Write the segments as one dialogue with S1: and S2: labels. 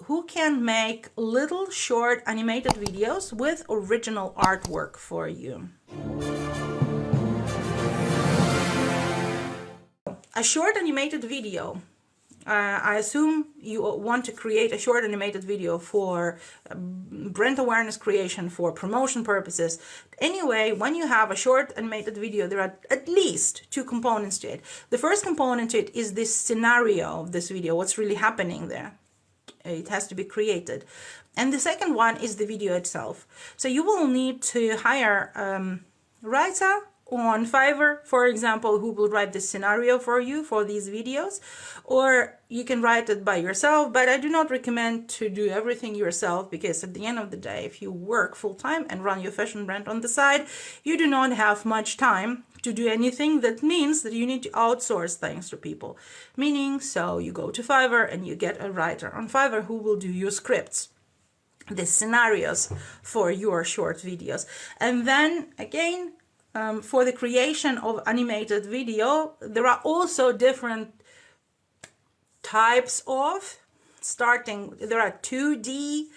S1: who can make little short animated videos with original artwork for you. A short animated video. I assume you want to create a short animated video for brand awareness creation, for promotion purposes. Anyway, when you have a short animated video, there are at least two components to it. The first component to it is this scenario of this video, what's really happening there. It has to be created. And the second one is the video itself. So you will need to hire a writer on Fiverr, for example, who will write this scenario for you for these videos, or you can write it by yourself, but I do not recommend to do everything yourself, because at the end of the day, if you work full-time and run your fashion brand on the side, you do not have much time to do anything. That means that you need to outsource things to people, meaning so you go to Fiverr and you get a writer on Fiverr who will do your scripts, the scenarios for your short videos. And then again, for the creation of animated video, there are also different types of there are 2D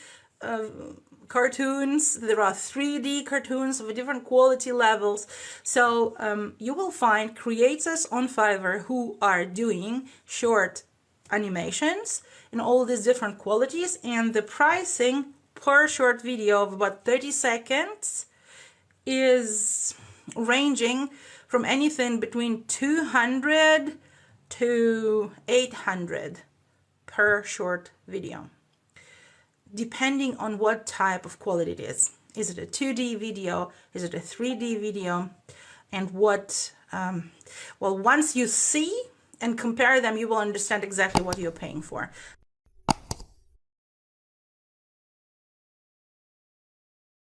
S1: cartoons, there are 3D cartoons of different quality levels. So you will find creators on Fiverr who are doing short animations in all these different qualities, and the pricing per short video of about 30 seconds is ranging from anything between 200 to 800 per short video, depending on what type of quality it is. Is it a 2D video? Is it a 3D video? And what, well, once you see and compare them, you will understand exactly what you're paying for.